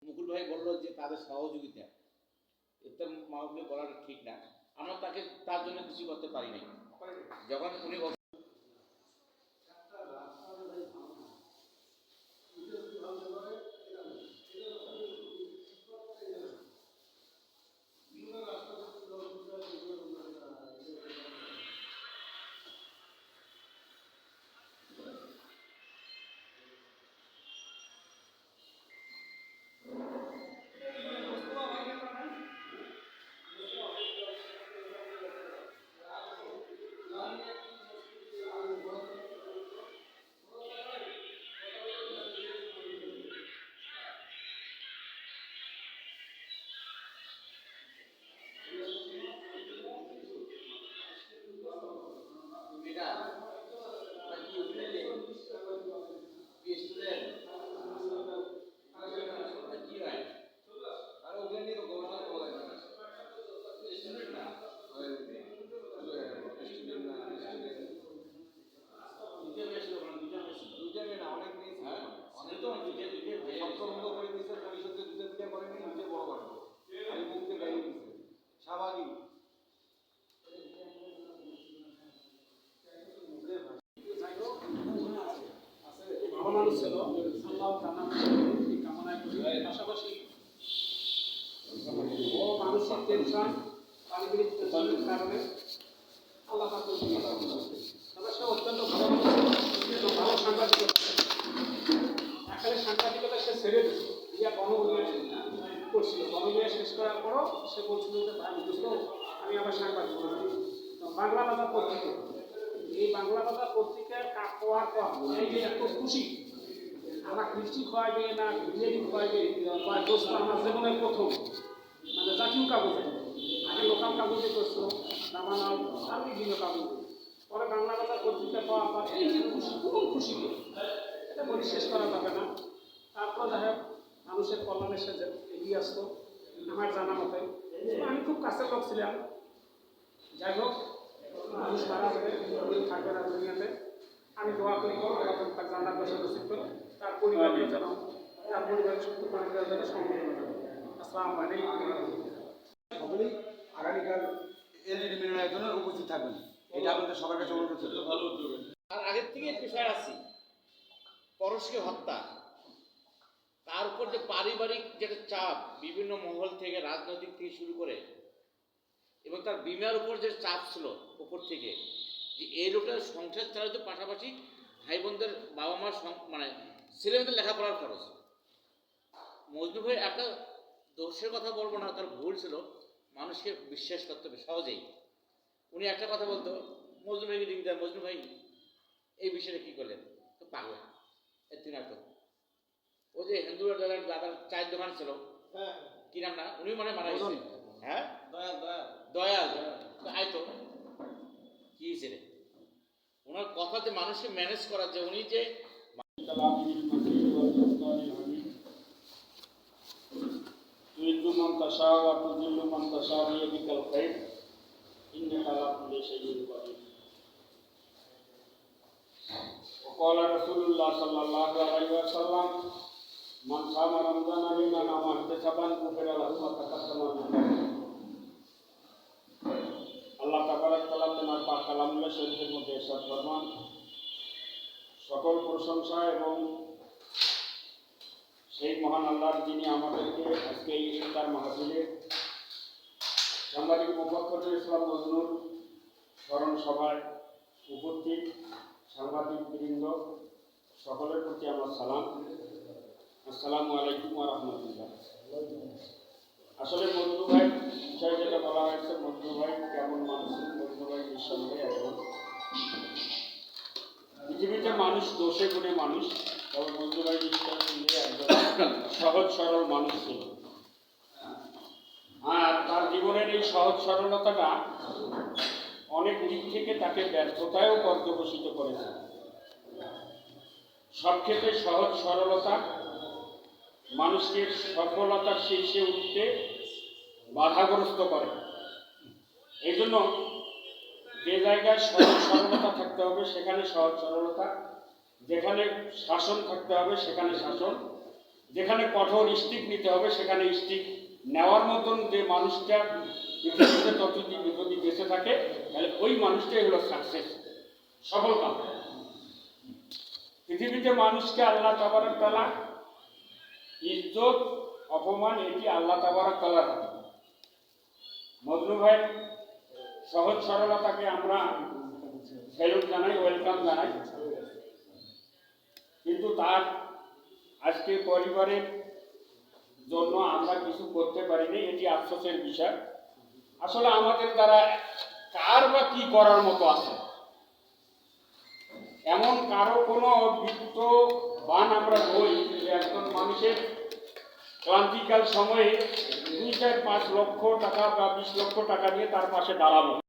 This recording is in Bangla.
মুকুল ভাই বললো যে তাদের সহযোগিতা, এটা মাহবুবে বলাটা ঠিক না। আমরা তাকে তার জন্য কিছু করতে পারি নাই। যখন উনি মানুষ ছিল আল্লাহ কামনায় করি। পাশাপাশি ও মানসিক টেনশন পারিবারিক টেনশনের কারণে আল্লাহ তবে সে অত্যন্ত ভালো ভালো সাংবাদিকতা, এখানে সাংবাদিকতা সে ছেড়ে দিচ্ছে ইয়া গণঅভিযান করছিল। গণঅভিযান শেষ করার পরও সে বলছিল যে ভাই বুঝত আমি আবার সাংবাদিক বাংলা বাজার পত্রিকা, এই বাংলা বাজার পত্রিকার কাজ হওয়ার পর এই যে এত খুশি আমার কৃষ্টি খাওয়াবে না বিজেপি খাওয়াবে বা দোস্ত আমার জীবনের প্রথম মানে জাতীয় কাগজে, আগে লোকাল কাগজে করছো নামানাল আর বিভিন্ন কাগজে, পরে বাংলা বাজার পত্রিকা পাওয়ার পর এই যে খুশি কোন খুশি এটা বলে শেষ করা যাবে না। তারপর যাই হোক মানুষের কল্যাণের সাথে এগিয়ে আসতো আমার জানা মতে। আমি খুব কাছের লোক ছিলাম। যাই হোক মানুষ মারা যাবে থাকবে না দুনিয়াতে, আমি দোয়া করি তার জানার বসে নসিব করে তার পরিবারের যেন তার পরিবারের সুস্থ পরিবারের জন্য সম্মান করে। আসসালামু আলাইকুম। সকলেই আগামীকাল এলইডি মিলনের জন্য উপস্থিত থাকবেন, এটা আপনাদের সবার কাছে অনুরোধ ছিল। ভালো উদ্যোগ। আর আগের থেকে পেশায় আছি পরশকে হত্যা, তার উপর যে পারিবারিক যেটা চাপ বিভিন্ন মহল থেকে রাজনৈতিক থেকে শুরু করে এবং তার বিমার উপর যে চাপ ছিল উপর থেকে যে এই লোকটা সংসার চালাতে পাশাপাশি ভাই বোনদের বাবা মার মানে ছেলেমেয়েদের লেখাপড়ার খরচ। মজনু ভাই একটা দোষের কথা বলবো না, তার ভুল ছিল, মানুষকে বিশ্বাস করতে হবে সহজেই। উনি একটা কথা বলতো, মজনু ভাইকে রিং দেয়, মজনু ভাই এই বিষয়টা কী করলেন, তো পাগলা তুই না তো ও যে হিন্দু দাদার চায়ের দোকান ছিল কি নাম না, উনি মানে মারা গেছে। হ্যাঁ দয়াল আয় তো কি হয়েছে রে, ওনার কথাতে মানুষকে ম্যানেজ করা, যে উনি যে وقال رسول الله صلى الله عليه وسلم من صام رمضان إيمانا واحتسابا غفر له ما تقدم من ذنبه। আল্লাহ তাবারক তাআলা তার পাক কালামুল্লাহ শরীফের মধ্যে ইরশাদ ফরমান, সকল প্রশংসা এবং সেই মহান আল্লাহর যিনি আমাদেরকে আজকে এই ইফতার মাহফিলে সাংবাদিক মুফাক্কিরুল ইসলাম মজনুর স্মরণ সভায় উপস্থিত সাংবাদিক বৃন্দ সকলের প্রতি আমার সালাম। আসসালামু আলাইকুম ওয়া রাহমাতুল্লাহ। আসলে মজনু ভাই বিষয় যেটা বলা হয়েছে, মজনু ভাই কেমন মানুষ, মজনু ভাই নিঃসন্দেহে একজন পৃথিবীতে মানুষ দোষে গুণে মানুষ, তবে মজনু ভাই নিঃসন্দেহে একজন সহজ সরল মানুষ ছিল। আর তার জীবনের এই সহজ সরলতাটা অনেক দিক থেকে তাকে ব্যর্থতায়ও পর্যবসিত করেছে। সব ক্ষেত্রে সহজ সরলতা মানুষকে সফলতার শীর্ষে উঠতে বাধাগ্রস্ত করে। এই জন্য যে জায়গায় সহজ সরলতা থাকতে হবে সেখানে সহজ সরলতা, যেখানে শাসন থাকতে হবে সেখানে শাসন, যেখানে কঠোর স্টিক নিতে হবে সেখানে স্টিক নেওয়ার মতন যে মানুষটা পৃথিবীতে ততদিন যদি বেঁচে থাকে তাহলে ওই মানুষটাই হলো সাকসেস, সফলতা। পৃথিবীতে মানুষকে আল্লাহ তাবারক তাআলা ইজ্জত অপমান এটি আল্লাহ তাবারক তাআলার হাতে। মজনু ভাই সহজ সরলতাকে আমরা স্যালুট জানাই, ওয়েলকাম জানাই, কিন্তু তার আজকে পরিবারের জন্য আমরা কিছু করতে পারিনি, এটি আফসোসের বিষয়। আসলে আমাদের দ্বারা কার বা কি করার মতো আছে, এমন কারো কোনো বিত্তবান আমরা হই যে একজন মানুষের ক্লান্তিকাল সময়ে 2, 4, 5 লক্ষ টাকা বা 20 লক্ষ টাকা দিয়ে তার পাশে দাঁড়াবো।